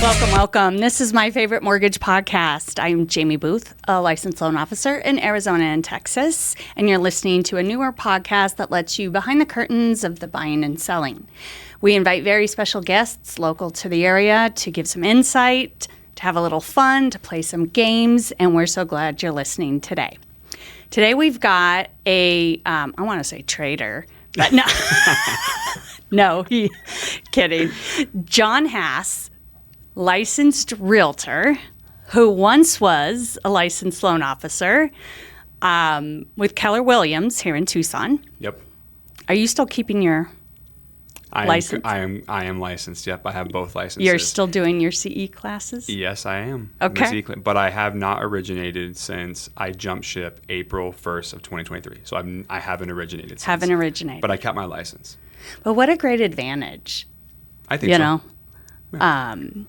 Welcome. This is My Favorite Mortgage Podcast. I'm Jaimie Booth, a licensed loan officer in Arizona and Texas, and you're listening to a newer podcast that lets you behind the curtains of the buying and selling. We invite very special guests local to the area to give some insight, to have a little fun, to play some games, and we're so glad you're listening today. Today we've got I want to say trader, but no, kidding. Jon Haas, licensed realtor, who once was a licensed loan officer with Keller Williams here in Tucson. Yep. Are you still keeping your license? I am licensed. Yep, I have both licenses. You're still doing your CE classes? Yes, I am. Okay. But I have not originated since I jumped ship April 1st of 2023. So I haven't originated since. Haven't originated. But I kept my license. But what a great advantage. I think so. You know?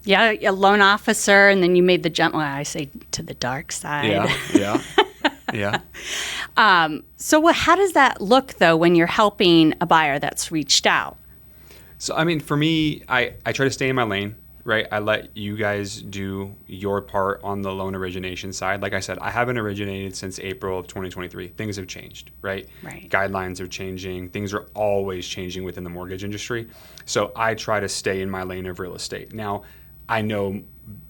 Yeah, a loan officer, and then you made the jump, well, I say to the dark side. Yeah. So how does that look, though, when you're helping a buyer that's reached out? So, I mean, for me, I try to stay in my lane, right? I let you guys do your part on the loan origination side. Like I said, I haven't originated since April of 2023. Things have changed, right? Right. Guidelines are changing. Things are always changing within the mortgage industry. So I try to stay in my lane of real estate. Now, I know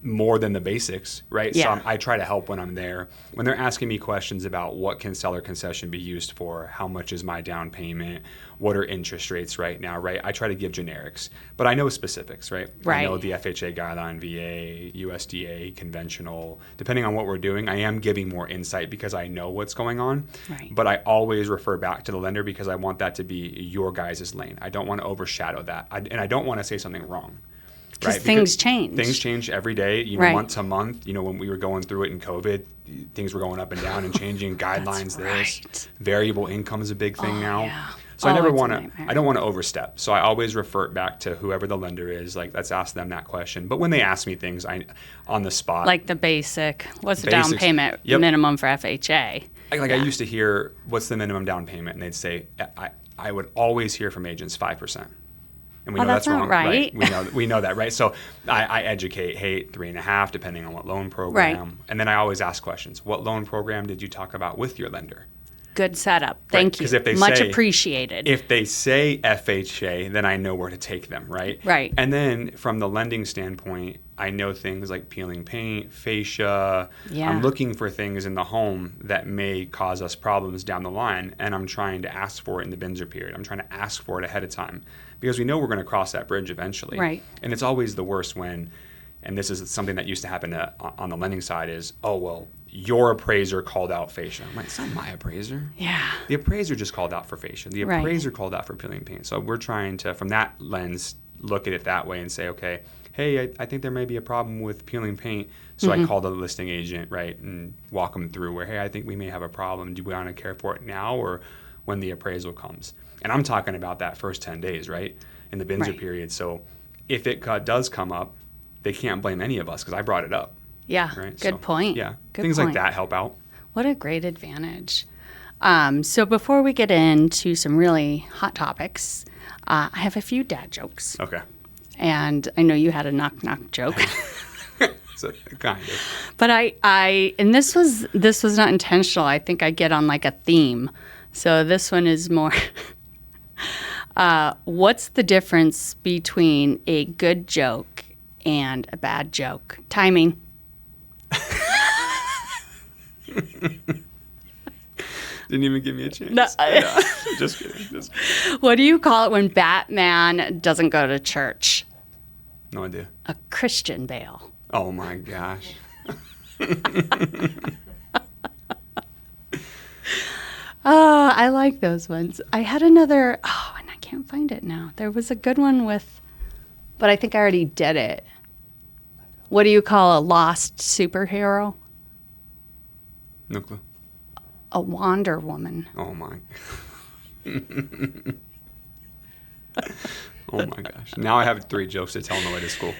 more than the basics, right? Yeah. So I try to help when I'm there. When they're asking me questions about what can seller concession be used for, how much is my down payment, what are interest rates right now, right? I try to give generics, but I know specifics, right? Right. I know the FHA guideline, VA, USDA, conventional. Depending on what we're doing, I am giving more insight because I know what's going on. Right. But I always refer back to the lender because I want that to be your guys' lane. I don't want to overshadow that. And I don't want to say something wrong. Right? Things change. Things change every day, right. Month to month. When we were going through it in COVID, things were going up and down and changing guidelines. Right. Variable income is a big thing now. Yeah. So I don't want to overstep. So I always revert back to whoever the lender is. Like, let's ask them that question. But when they ask me things, on the spot, like the basic, what's the down payment minimum for FHA? I used to hear, what's the minimum down payment? And they'd say, I would always hear from agents 5%. And we know that's wrong, right? We know that, right? So I educate, 3.5, depending on what loan program. Right. And then I always ask questions. What loan program did you talk about with your lender? Good setup. Thank you. If they Much say, appreciated. If they say FHA, then I know where to take them, right? Right. And then from the lending standpoint, I know things like peeling paint, fascia. Yeah. I'm looking for things in the home that may cause us problems down the line, and I'm trying to ask for it in the Binzer period. I'm trying to ask for it ahead of time because we know we're going to cross that bridge eventually. Right. And it's always the worst when, and this is something that used to happen on the lending side is, oh, well, your appraiser called out fascia. I'm like, it's not my appraiser. Yeah. The appraiser just called out for fascia. The Right. appraiser called out for peeling paint. So we're trying to, from that lens, look at it that way and say, okay, hey, I think there may be a problem with peeling paint. So I call the listing agent, right, and walk them through where, hey, I think we may have a problem. Do we want to care for it now or when the appraisal comes? And I'm talking about that first 10 days, right, in the Binzer period. So if it does come up, they can't blame any of us because I brought it up. Yeah, right? Good point. Yeah, good things point. like that help out. What a great advantage. So before we get into some really hot topics, I have a few dad jokes. Okay. And I know you had a knock-knock joke. So, kind of. But and this was not intentional. I think I get on like a theme. So this one is more, what's the difference between a good joke and a bad joke? Timing. Didn't even give me a chance. No. Yeah. Just kidding. What do you call it when Batman doesn't go to church? No idea. A Christian Bale. Oh my gosh. Oh, I like those ones. I had another, and I can't find it now. There was a good one but I think I already did it. What do you call a lost superhero? No clue. A Wonder Woman. Oh my. Oh my gosh. Now I have 3 jokes to tell on the way to school.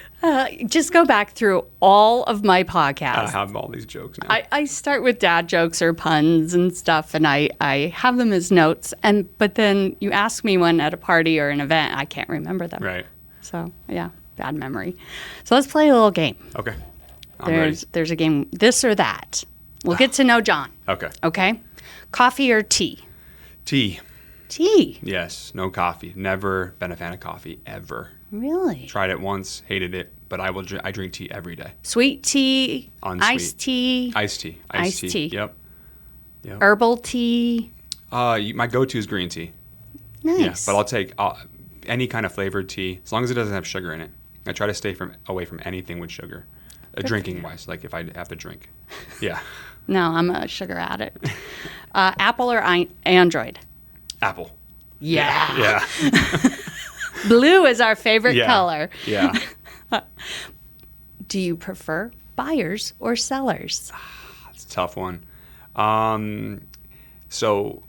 Just go back through all of my podcasts. I have all these jokes now. I start with dad jokes or puns and stuff, and I have them as notes. But then you ask me one at a party or an event, I can't remember them. Right. So, yeah. bad memory. So let's play a little game. Okay. I'm ready. There's a game, this or that. We'll get to know Jon. Okay. Okay? Coffee or tea? Tea. Tea. Yes. No coffee. Never been a fan of coffee ever. Really? Tried it once, hated it, but I drink tea every day. Sweet tea, Unsweet. iced tea, Iced tea. Iced tea. Yep. herbal tea. My go-to is green tea. Nice. Yeah, but I'll take any kind of flavored tea as long as it doesn't have sugar in it. I try to stay away from anything with sugar, drinking wise. Like if I have to drink. Yeah. No, I'm a sugar addict. Apple or Android? Apple. Yeah. Yeah. Blue is our favorite color. Yeah. Do you prefer buyers or sellers? It's a tough one. So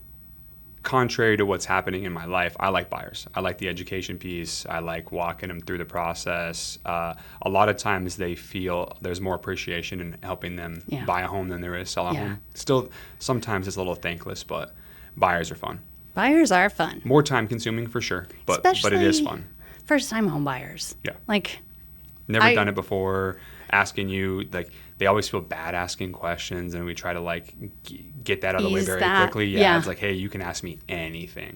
contrary to what's happening in my life, I like buyers. I like the education piece. I like walking them through the process. A lot of times they feel there's more appreciation in helping them buy a home than there is sell a home. Still, sometimes it's a little thankless, but buyers are fun. Buyers are fun. More time consuming for sure, but it is fun. First time home buyers. Yeah. Like, never done it before. Asking you, like, they always feel bad asking questions, and we try to like get that out of the way very quickly. Yeah, it's like, hey, you can ask me anything,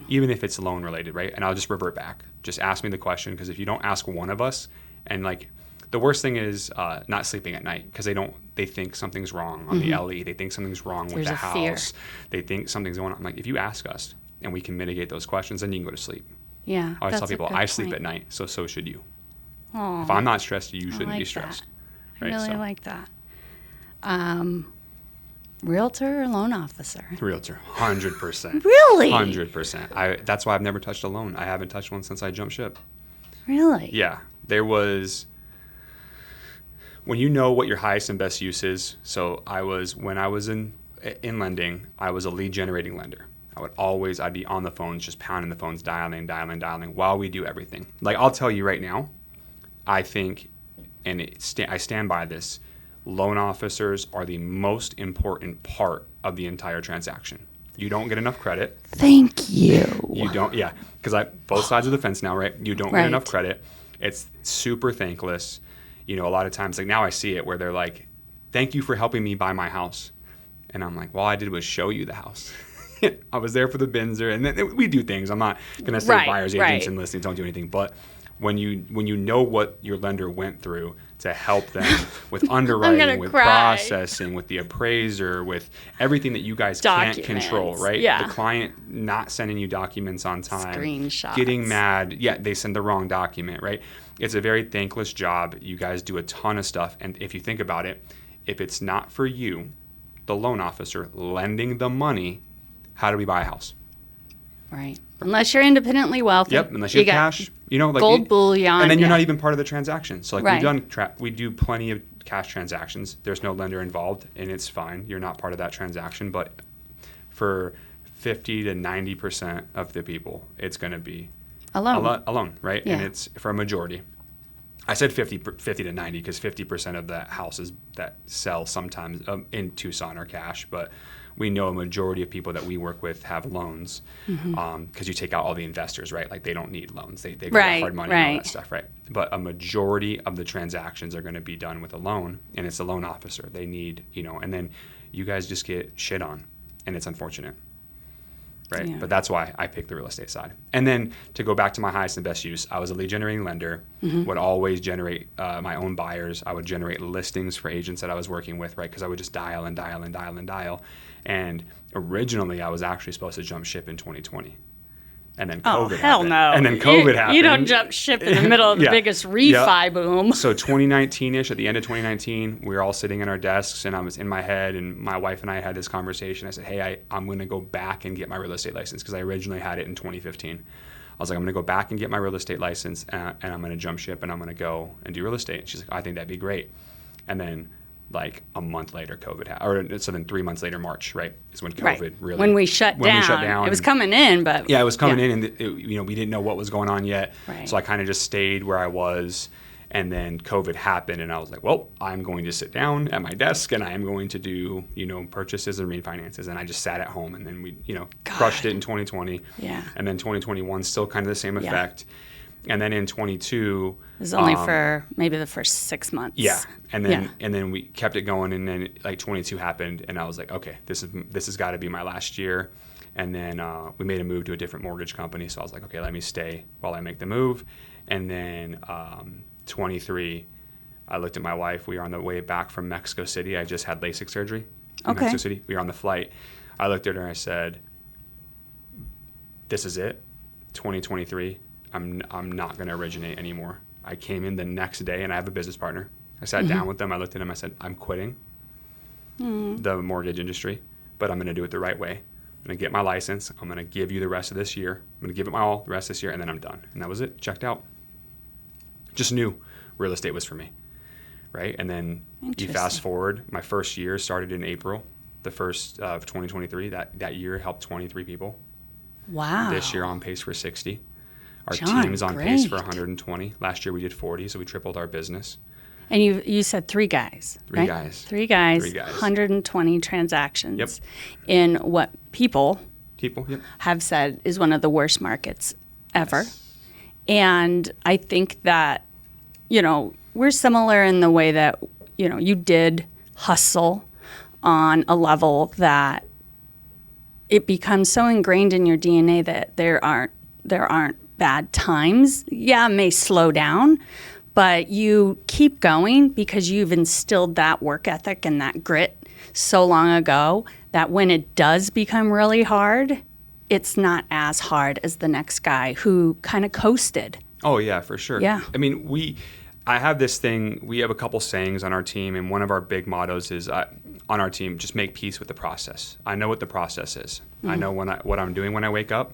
even if it's loan related, right? And I'll just revert back. Just ask me the question, because if you don't ask one of us, and like the worst thing is not sleeping at night because they think something's wrong on the LE. They think something's wrong with the house. Fear. They think something's going on. I'm like, if you ask us and we can mitigate those questions, then you can go to sleep. Yeah, I always tell people I sleep at night, so should you. Aww. If I'm not stressed, you shouldn't be stressed. Right? I really like that. Realtor or loan officer? Realtor, 100%. Really? 100%. That's why I've never touched a loan. I haven't touched one since I jumped ship. Really? Yeah. When you know what your highest and best use is. So when I was in lending, I was a lead generating lender. I'd be on the phones, just pounding the phones, dialing while we do everything. Like, I'll tell you right now, I think, and I stand by this, loan officers are the most important part of the entire transaction. You don't get enough credit. Thank you. You don't, yeah, because both sides of the fence now, right? You don't get enough credit. It's super thankless. You know, a lot of times, like now I see it where they're like, thank you for helping me buy my house. And I'm like, well, all I did was show you the house. I was there for the Binzer, and then we do things. I'm not going to say buyers, agents, and listings don't do anything, but when you know what your lender went through to help them with underwriting, with processing, with the appraiser, with everything that you guys can't control, right? Yeah. The client not sending you documents on time, screenshots, getting mad, they send the wrong document, right? It's a very thankless job. You guys do a ton of stuff, and if you think about it, if it's not for you, the loan officer lending the money, how do we buy a house? Right. Unless you're independently wealthy. Yep. Unless you have cash, like gold bullion, and then you're not even part of the transaction. So we do plenty of cash transactions. There's no lender involved, and it's fine. You're not part of that transaction. But for 50 to 90% of the people, it's going to be alone, right? Yeah. And it's for a majority. I said 50 to 90 because 50% of the houses that sell sometimes in Tucson are cash, but we know a majority of people that we work with have loans because you take out all the investors, right? Like they don't need loans. They get hard money and all that stuff, right? But a majority of the transactions are going to be done with a loan, and it's a loan officer. They need, and then you guys just get shit on, and it's unfortunate, right? Yeah. But that's why I picked the real estate side. And then to go back to my highest and best use, I was a lead generating lender, would always generate my own buyers. I would generate listings for agents that I was working with, right? Because I would just dial and dial and dial and dial. And originally, I was actually supposed to jump ship in 2020. And then COVID happened. No. And then COVID happened. You don't jump ship in the middle of the biggest refi boom. So 2019-ish, at the end of 2019, we were all sitting at our desks, and I was in my head, and my wife and I had this conversation. I said, hey, I'm going to go back and get my real estate license because I originally had it in 2015. I was like, I'm going to go back and get my real estate license, and I'm going to jump ship, and I'm going to go and do real estate. And she's like, I think that'd be great. And then like a month later, COVID happened. So then 3 months later, March, right, is when COVID really... When we shut down. It was coming in, but... Yeah, it was coming in, and we didn't know what was going on yet. Right. So I kind of just stayed where I was, and then COVID happened, and I was like, well, I'm going to sit down at my desk, and I am going to do, purchases and refinances. And I just sat at home, and then we, crushed it in 2020. Yeah. And then 2021, still kind of the same effect. And then in 22, It was only for maybe the first 6 months. yeah. And then we kept it going, and then like 22 happened, and I was like, okay, this has got to be my last year. And then we made a move to a different mortgage company, so I was like, okay, let me stay while I make the move. And then 23, I looked at my wife. We were on the way back from Mexico City. I just had LASIK surgery in Mexico City. We were on the flight. I looked at her and I said, this is it, 2023. I'm not going to originate anymore. I came in the next day, and I have a business partner. I sat down with them. I looked at him. I said, I'm quitting the mortgage industry, but I'm going to do it the right way. I'm going to get my license. I'm going to give you the rest of this year. I'm going to give it my all the rest of this year, and then I'm done. And that was it. Checked out. Just knew real estate was for me, right? And then you fast forward. My first year started in April, the first of 2023. That year helped 23 people. Wow. This year on pace for 60. Our John, team's on great. pace for 120. Last year we did 40, so we tripled our business. And you said 3 guys, Three right? guys. 3 guys. 3 guys. 120 transactions. Yep. In what people Yep. have said is one of the worst markets ever. Yes. And I think that, we're similar in the way that, you did hustle on a level that it becomes so ingrained in your DNA that there aren't bad times. Yeah, it may slow down, but you keep going because you've instilled that work ethic and that grit so long ago that when it does become really hard, it's not as hard as the next guy who kind of coasted. Oh, yeah, for sure. Yeah. I mean, I have this thing, we have a couple sayings on our team, and one of our big mottos is on our team, just make peace with the process. I know what the process is. I know what I'm doing when I wake up.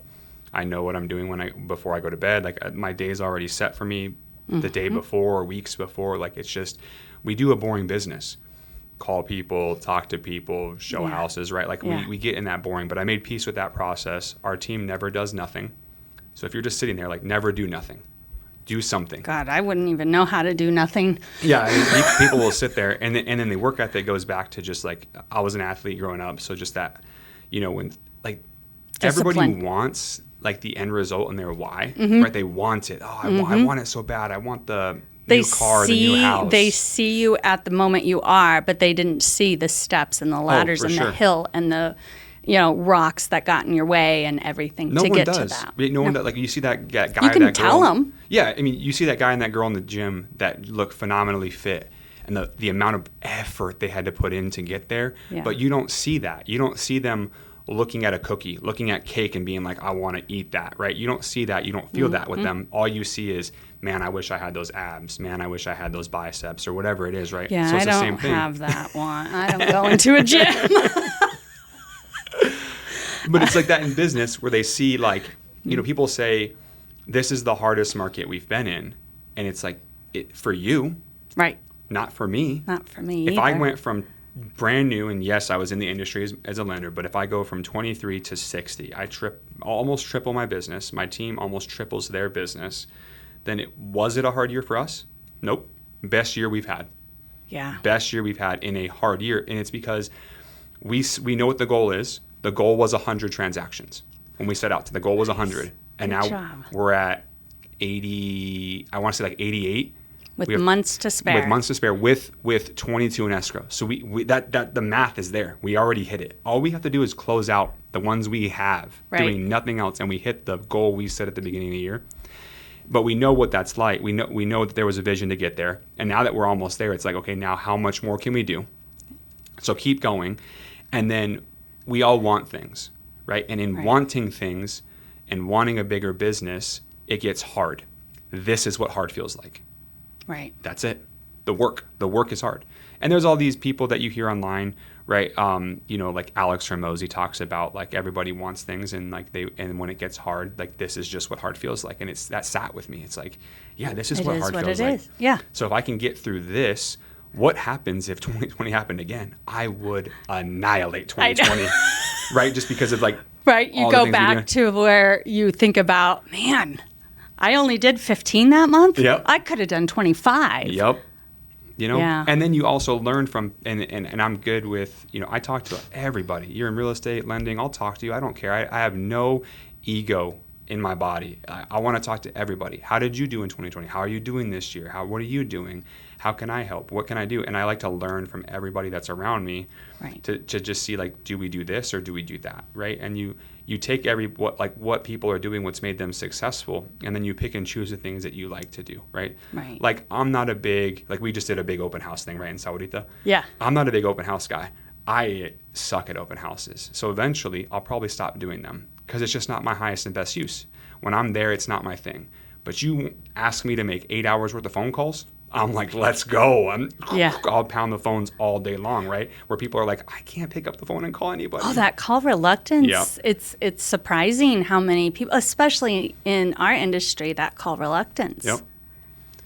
I know what I'm doing before I go to bed. Like my day's already set for me the day before or weeks before. Like it's just, we do a boring business. Call people, talk to people, show houses, right? Like we get in that boring, but I made peace with that process. Our team never does nothing. So if you're just sitting there, like never do nothing. Do something. God, I wouldn't even know how to do nothing. Yeah, I mean, people will sit there, and then the work ethic goes back to just like, I was an athlete growing up, so just that, when like Discipline. Everybody wants like the end result and their why, right? They want it. Oh, I want it so bad. I want the new car, the new house. They see you at the moment you are, but they didn't see the steps and the ladders and the hill and the rocks that got in your way and everything to get to that. No one does. Like you see that guy. You can or that tell girl, them. Yeah, I mean, you see that guy and that girl in the gym that look phenomenally fit, and the amount of effort they had to put in to get there. Yeah. But you don't see that. You don't see them looking at a cookie, looking at cake and being like, I want to eat that, right? You don't see that. You don't feel that with them. All you see is, man, I wish I had those abs. Man, I wish I had those biceps or whatever it is, right? Yeah, so it's I the same don't thing. have that one. I don't go into a gym. But it's like that in business where they see like, people say, this is the hardest market we've been in. And it's like, for you, Right. not for me. Not for me If either. I went from brand new, and yes, I was in the industry as a lender, but if I go from 23 to 60, I almost triple my business. My team almost triples their business. Then was it a hard year for us? Nope. Best year we've had. Yeah. Best year we've had in a hard year. And it's because we know what the goal is. The goal was 100 transactions when we set out. The goal was 100. And Good now job. we're at 80, I want to say like 88. With months to spare. With months to spare, with 22 in escrow. So we that the math is there. We already hit it. All we have to do is close out the ones we have, doing nothing else, and we hit the goal we set at the beginning of the year. But we know what that's like. We know that there was a vision to get there. And now that we're almost there, it's like, okay, now how much more can we do? So keep going. And then we all want things, right? And in wanting things and wanting a bigger business, it gets hard. This is what hard feels like. Right. That's it. The work is hard. And there's all these people that you hear online, right? Like Alex Hormozy talks about, like everybody wants things, and like and when it gets hard, like this is just what hard feels like. And that sat with me. It's like, yeah, this is what hard feels like. Yeah. So if I can get through this, what happens if 2020 happened again? I would annihilate 2020, right? Just because of like right. You go back to where you think about, man, I only did 15 that month. Yep. I could have done 25. Yep. Yeah. And then you also learn from, and I'm good with, I talk to everybody. You're in real estate, lending, I'll talk to you. I don't care. I have no ego in my body. I want to talk to everybody. How did you do in 2020? How are you doing this year? What are you doing? How can I help? What can I do? And I like to learn from everybody that's around me, right, to just see, like, do we do this or do we do that, right? And you take what people are doing, what's made them successful, and then you pick and choose the things that you like to do, right? Right. Like, I'm not a big, like, we just did a big open house thing, right, in Sahuarita. Yeah. I'm not a big open house guy. I suck at open houses. So eventually I'll probably stop doing them because it's just not my highest and best use. When I'm there, it's not my thing. But you ask me to make 8 hours worth of phone calls, I'm like, let's go. I'll pound the phones all day long, right? Where people are like, I can't pick up the phone and call anybody. Oh, that call reluctance. Yeah. It's surprising how many people, especially in our industry, that call reluctance. Yep.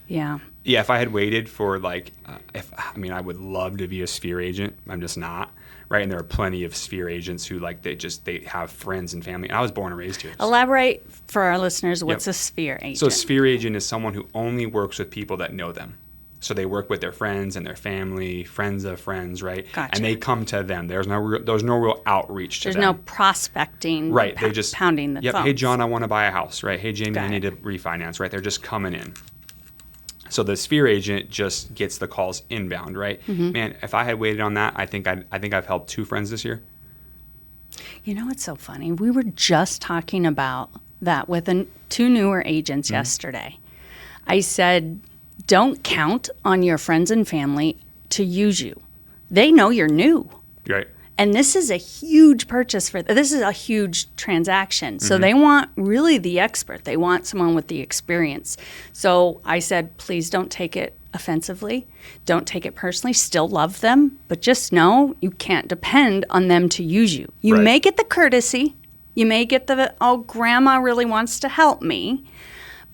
Yeah. Yeah, if I had waited for, like, I would love to be a sphere agent. I'm just not, right? And there are plenty of sphere agents who, like, they have friends and family. And I was born and raised here. Elaborate for our listeners, what's a sphere agent? So a sphere agent is someone who only works with people that know them. So they work with their friends and their family, friends of friends, right? Gotcha. And they come to them. There's no real outreach to them. There's no prospecting, right? They just pounding the phones. Hey, John, I want to buy a house, right? Hey, Jaimie, I need to it. refinance, right? They're just coming in. So the sphere agent just gets the calls inbound, right? Mm-hmm. Man, if I had waited on that, I think I've helped 2 friends this year. You know what's so funny? We were just talking about that with 2 newer agents yesterday. I said, don't count on your friends and family to use you. They know you're new. Right. And this is a huge purchase this is a huge transaction. So they want really the expert. They want someone with the experience. So I said, please don't take it offensively. Don't take it personally. Still love them. But just know you can't depend on them to use you. You may get the courtesy. You may get grandma really wants to help me.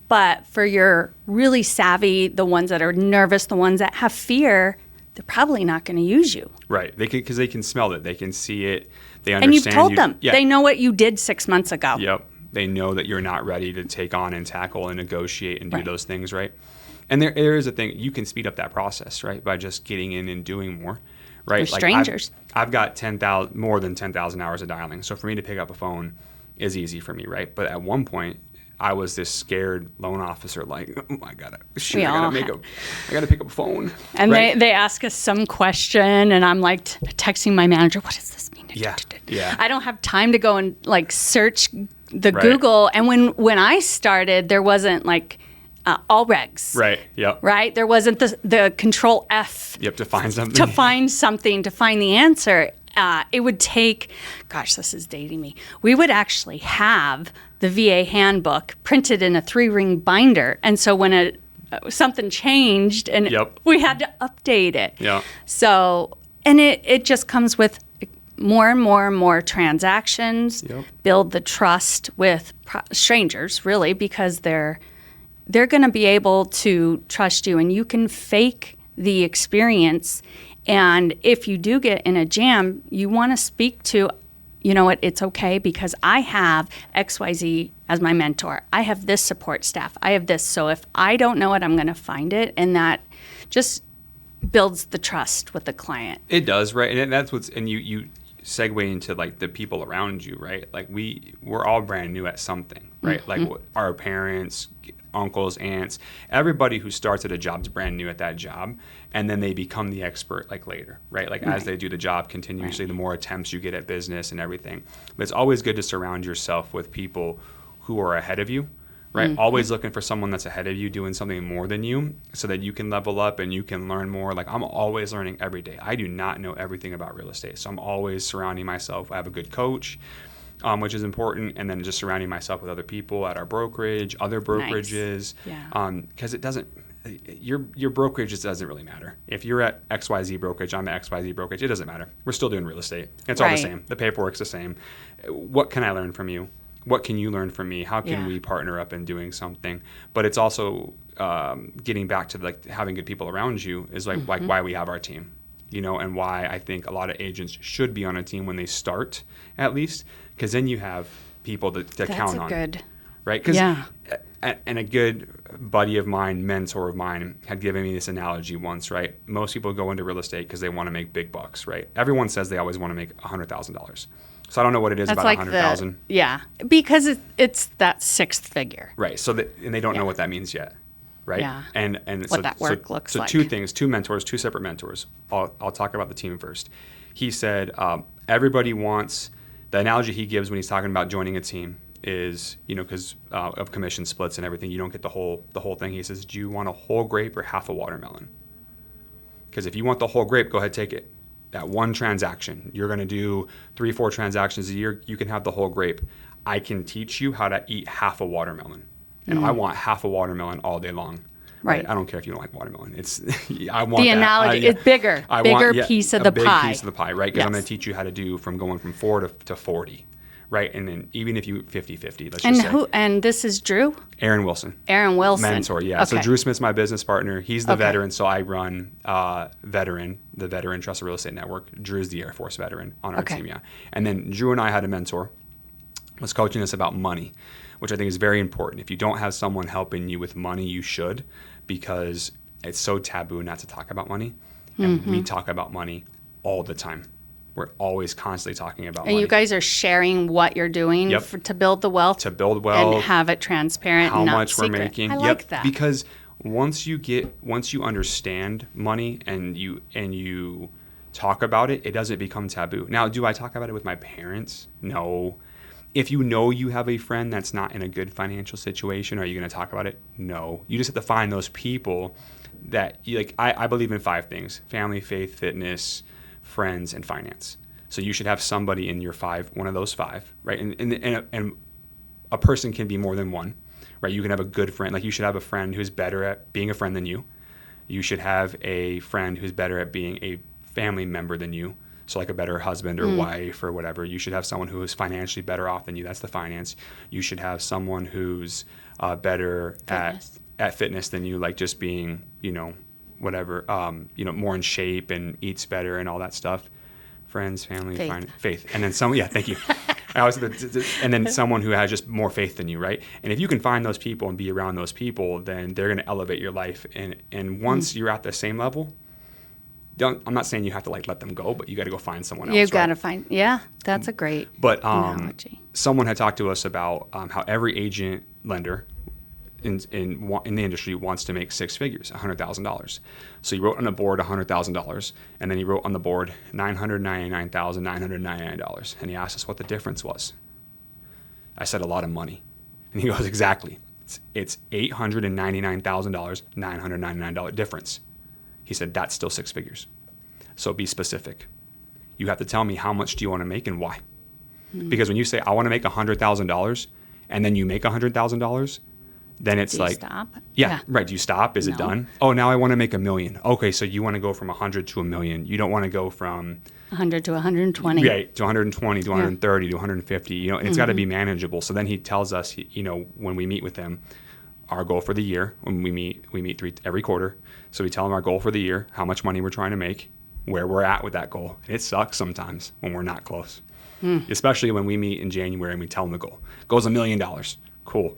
But for your really savvy, the ones that are nervous, the ones that have fear, they're probably not going to use you. Right. Because they can smell it. They can see it. They understand. And you've told them. Yeah. They know what you did 6 months ago. Yep. They know that you're not ready to take on and tackle and negotiate and do those things, right? And there is a thing. You can speed up that process, right, by just getting in and doing more, right? With strangers. I've got more than 10,000 hours of dialing. So for me to pick up a phone is easy for me, right? But at one point, I was this scared loan officer, like, oh, I gotta pick up a phone. And they ask us some question, and I'm like texting my manager, what does this mean? Yeah. I don't have time to go and like search the Google. And when I started, there wasn't like all regs. Right. Yep. Right. There wasn't the control F. Yep. To find something. To find the answer. It would take, gosh, this is dating me. We would actually have the VA handbook printed in a 3-ring binder. And so when something changed and we had to update it. Yeah. So, and it just comes with more and more and more transactions, build the trust with strangers, really, because they're going to be able to trust you, and you can fake the experience. And if you do get in a jam, you want to speak to, you know what, it's okay because I have XYZ as my mentor. I have this support staff. I have this. So if I don't know it, I'm going to find it. And that just builds the trust with the client. It does, right? And that's and you segue into like the people around you, right? Like we're all brand new at something, right? Mm-hmm. Like our parents, uncles, aunts, everybody who starts at a job is brand new at that job, and then they become the expert like later, right? Like as they do the job continuously, the more attempts you get at business and everything. But it's always good to surround yourself with people who are ahead of you, right? Mm-hmm. Always looking for someone that's ahead of you doing something more than you so that you can level up and you can learn more. Like I'm always learning every day. I do not know everything about real estate, so I'm always surrounding myself. I have a good coach, which is important, and then just surrounding myself with other people at our brokerage, other brokerages, because it doesn't. Your brokerage just doesn't really matter. If you're at XYZ brokerage, I'm at XYZ brokerage, it doesn't matter. We're still doing real estate. It's all the same. The paperwork's the same. What can I learn from you? What can you learn from me? How can we partner up in doing something? But it's also getting back to like having good people around you is like why we have our team, and why I think a lot of agents should be on a team when they start, at least, because then you have people to count on. right? And a good buddy of mine, mentor of mine, had given me this analogy once, right? Most people go into real estate because they want to make big bucks, right? Everyone says they always want to make $100,000. So I don't know what it is about 100,000. Yeah, because it's that sixth figure. Right. So and they don't know what that means yet, right? Yeah. And what that work looks like. So two mentors, two separate mentors. I'll talk about the team first. He said everybody wants, the analogy he gives when he's talking about joining a team is, because of commission splits and everything, you don't get the whole thing. He says, do you want a whole grape or half a watermelon? Because if you want the whole grape, go ahead, take it. That one transaction, you're going to do 3-4 transactions a year, you can have the whole grape. I can teach you how to eat half a watermelon. And I want half a watermelon all day long. Right. I don't care if you don't like watermelon. I want the analogy. It's bigger. Piece of the pie. Big piece of the pie, right? Because I'm going to teach you how to do from going from 4 to 40. Right, and then even if you 50-50, let's just say. And this is Drew? Aaron Wilson. Mentor, yeah. Okay. So Drew Smith's my business partner. He's the veteran, so I run the Veteran Trusted Real Estate Network. Drew's the Air Force veteran on our team, yeah. And then Drew and I had a mentor, was coaching us about money, which I think is very important. If you don't have someone helping you with money, you should, because it's so taboo not to talk about money. And we talk about money all the time. We're always constantly talking about money. And you guys are sharing what you're doing to build the wealth. To build wealth. And have it transparent how and not much secret. We're making. I like that. Because once you understand money and you talk about it, it doesn't become taboo. Now, do I talk about it with my parents? No. If you know you have a friend that's not in a good financial situation, are you going to talk about it? No. You just have to find those people that, I believe in 5 things: family, faith, fitness, friends, and finance. So you should have somebody in your one of those 5, right? And a person can be more than one, right? You can have a good friend. Like, you should have a friend who's better at being a friend than you. You should have a friend who's better at being a family member than you. So like a better husband or wife or whatever. You should have someone who is financially better off than you. That's the finance. You should have someone who's better at fitness than you, like just being, whatever, more in shape and eats better and all that stuff. Friends, family, faith. And then thank you. And then someone who has just more faith than you, right? And if you can find those people and be around those people, then they're going to elevate your life. And once you're at the same level, I'm not saying you have to let them go, but you got to go find someone else. You've got to find, that's a great analogy. Someone had talked to us about how every agent lender in the industry wants to make 6 figures, $100,000. So he wrote on the board $100,000, and then he wrote on the board $999,999, and he asked us what the difference was. I said, a lot of money, and he goes, exactly. It's $899,000, $999 difference. He said, that's still 6 figures. So be specific. You have to tell me, how much do you want to make and why? Because when you say, I want to make $100,000, and then you make $100,000, then it's do you stop? Yeah, right. Do you stop? Is it done? Oh, now I want to make $1 million. Okay, so you want to go from 100 to $1 million. You don't want to go from 100 to 120. Right, to 120 to 130 to 150. And it's got to be manageable. So then he tells us, when we meet with him, our goal for the year. When we meet every quarter. So we tell him our goal for the year, how much money we're trying to make, where we're at with that goal. It sucks sometimes when we're not close, especially when we meet in January and we tell him the goal. Goal's $1 million. Cool.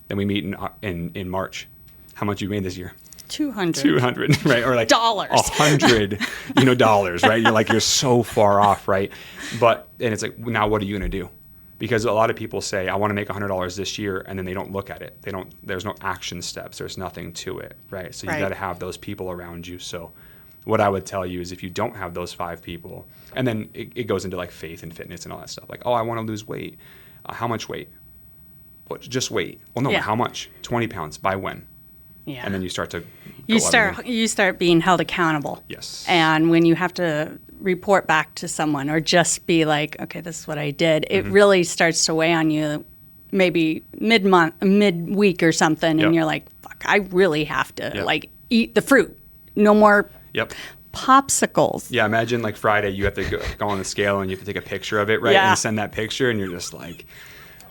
Then we meet in March. How much you made this year? 200, right? Or like dollars. 100, dollars, right? You're so far off, right? And it's like, now what are you going to do? Because a lot of people say, I want to make $100 this year, and then they don't look at it. There's no action steps. There's nothing to it, right? So you got to have those people around you. So what I would tell you is, if you don't have those 5 people, and then it goes into like faith and fitness and all that stuff. Like, I want to lose weight. How much weight? Well, just weight. Well, no, how much? 20 pounds. By when? Yeah. And then you start to you start being held accountable. Yes. And when you have to report back to someone or just be like, okay, this is what I did, it really starts to weigh on you maybe midweek or something, and you're like, fuck, I really have to eat the fruit. No more popsicles. Yeah, imagine like Friday you have to go on the scale and you have to take a picture of it, right? And send that picture, and you're just like,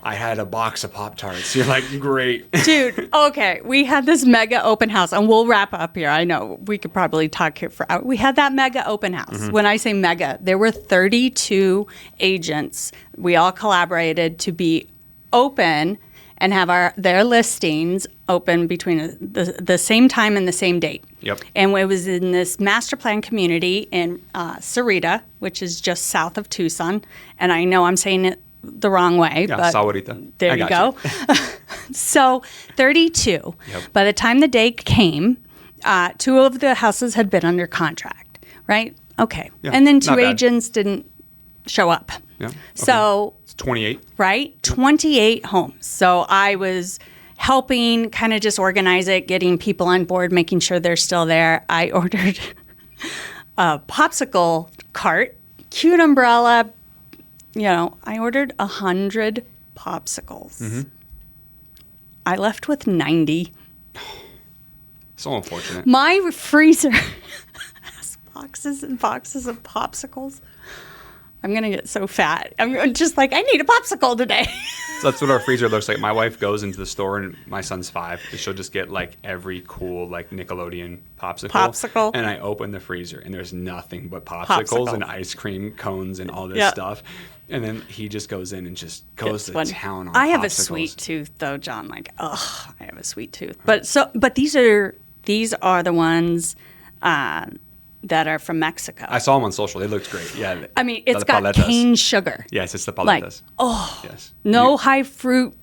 I had a box of Pop-Tarts. You're like, great. Dude, okay. We had this mega open house, and we'll wrap up here. I know we could probably talk here for hours. We had that mega open house. When I say mega, there were 32 agents. We all collaborated to be open and have their listings open between the same time and the same date. Yep. And it was in this master plan community in Sarita, which is just south of Tucson. And I know I'm saying it the wrong way, but Sahuarita. there you go. So 32. Yep. By the time the date came, 2 of the houses had been under contract, right? Okay. Yeah, and then not 2 bad. agents didn't show up. Yeah. Okay. So It's 28. right? 28 homes. So I was helping kind of just organize it, getting people on board, making sure they're still there. I ordered a popsicle cart, cute umbrella. I ordered 100 popsicles. Mm-hmm. I left with 90. So unfortunate. My freezer has boxes and boxes of popsicles. I'm going to get so fat. I'm just like, I need a popsicle today. So that's what our freezer looks like. My wife goes into the store, and my son's 5, and she'll just get like every cool like Nickelodeon popsicle. And I open the freezer, and there's nothing but popsicles and ice cream cones and all this stuff. And then he just goes in and just goes to town on I have popsicles. a sweet tooth though, John. Like, I have a sweet tooth. But these are the ones that are from Mexico. I saw them on social. They looked great. Yeah. I mean, it's got cane sugar. Yes, it's the paletas. Yes. No high fruit,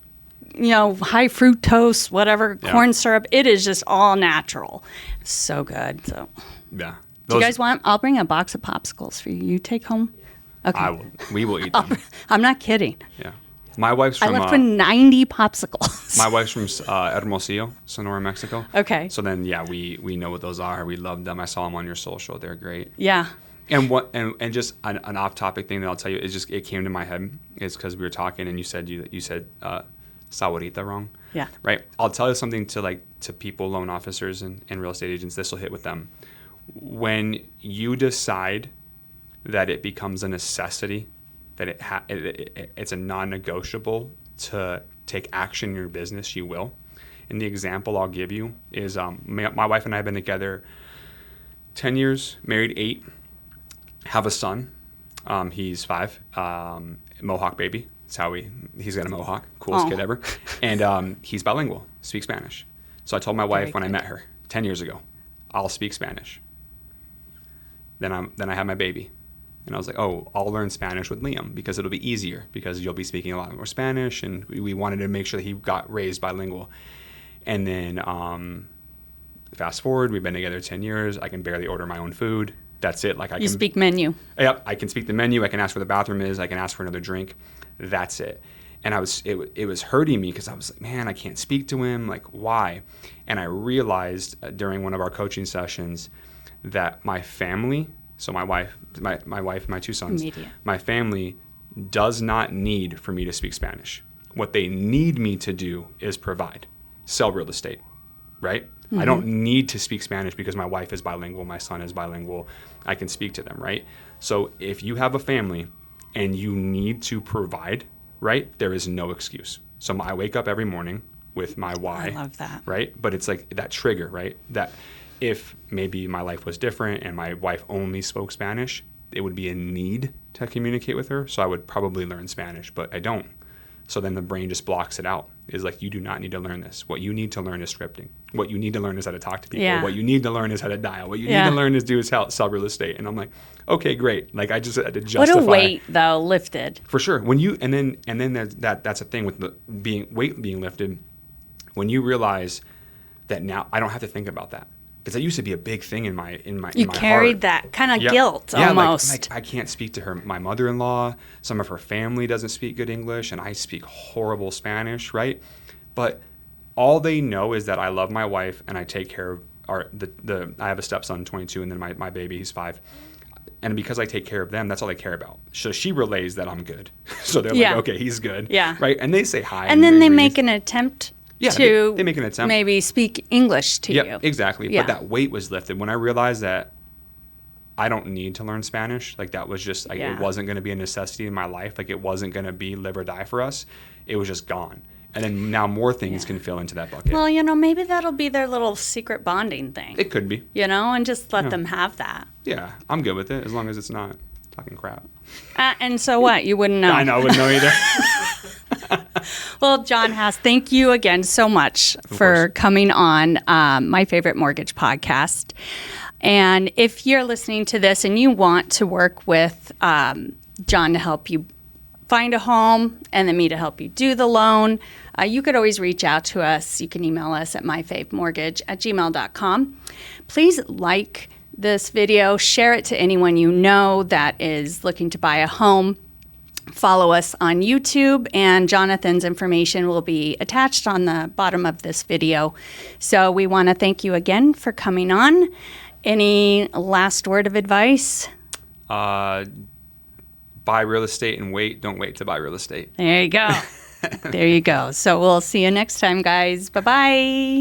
high fructose, whatever, corn syrup. It is just all natural. So good. So. Yeah. Do you guys want? I'll bring a box of popsicles for you. You take home. Okay. We will eat them. I'm not kidding. Yeah. My wife's from. I left with 90 popsicles. My wife's from Hermosillo, Sonora, Mexico. Okay. So then, we know what those are. We love them. I saw them on your social. They're great. Yeah. And and just an off-topic thing that I'll tell you is just it came to my head is because we were talking and you said Sahuarita wrong. Yeah. Right. I'll tell you something to people, loan officers and real estate agents. This will hit with them. When you decide that it becomes a necessity, that it's a non-negotiable to take action in your business, you will. And the example I'll give you is my wife and I have been together 10 years, married 8, have a son. He's 5, Mohawk baby. That's how he's got a mohawk, coolest kid ever. And he's bilingual, speaks Spanish. So I told my wife when I met her 10 years ago, I'll speak Spanish. Then I had my baby. And I was like, I'll learn Spanish with Liam because it'll be easier because you'll be speaking a lot more Spanish. And we wanted to make sure that he got raised bilingual. And then fast forward, we've been together 10 years. I can barely order my own food. That's it. You speak menu. Yep. I can speak the menu. I can ask where the bathroom is. I can ask for another drink. That's it. And it was hurting me because I was like, man, I can't speak to him. Like, why? And I realized during one of our coaching sessions that my family, so my wife, my 2 sons, my family does not need for me to speak Spanish. What they need me to do is provide, sell real estate, right? Mm-hmm. I don't need to speak Spanish because my wife is bilingual, my son is bilingual. I can speak to them, right? So if you have a family and you need to provide, right, there is no excuse. So I wake up every morning with my why. I love that. Right? But it's like that trigger, right? That if maybe my life was different and my wife only spoke Spanish, it would be a need to communicate with her. So I would probably learn Spanish, but I don't. So then the brain just blocks it out. It's like, you do not need to learn this. What you need to learn is scripting. What you need to learn is how to talk to people. Yeah. What you need to learn is how to dial. What you need to learn is sell real estate. And I'm like, okay, great. Like I just had to justify. What a weight though lifted. For sure. When you and then there's that's a thing with the weight being lifted. When you realize that now I don't have to think about that. Because that used to be a big thing in my You carried that kind of guilt almost. Like I can't speak to my mother-in-law. Some of her family doesn't speak good English, and I speak horrible Spanish, right? But all they know is that I love my wife and I take care of I have a stepson, 22, and then my baby, he's 5. And because I take care of them, that's all they care about. So she relays that I'm good. So they're like, okay, he's good. Yeah. Right? And they say hi. And then they make an attempt to they make an attempt. Maybe speak English to you. Exactly. Yeah. But that weight was lifted when I realized that I don't need to learn Spanish. Like that was just like it wasn't going to be a necessity in my life. Like it wasn't going to be live or die for us. It was just gone. And then now more things can fill into that bucket. Well, maybe that'll be their little secret bonding thing. It could be. And just let them have that. Yeah, I'm good with it as long as it's not talking crap. And so what? You wouldn't know. I know, I wouldn't know either. Well, Jon Haas, thank you again so much for coming on My Favorite Mortgage podcast. And if you're listening to this and you want to work with Jon to help you find a home and then me to help you do the loan, you could always reach out to us. You can email us at myfavemortgage@gmail.com. Please like this video, share it to anyone you know that is looking to buy a home. Follow us on YouTube, and Jonathan's information will be attached on the bottom of this video. So we want to thank you again for coming on. Any last word of advice? Buy real estate and wait. Don't wait to buy real estate. There you go. There you go. So we'll see you next time, guys. Bye-bye.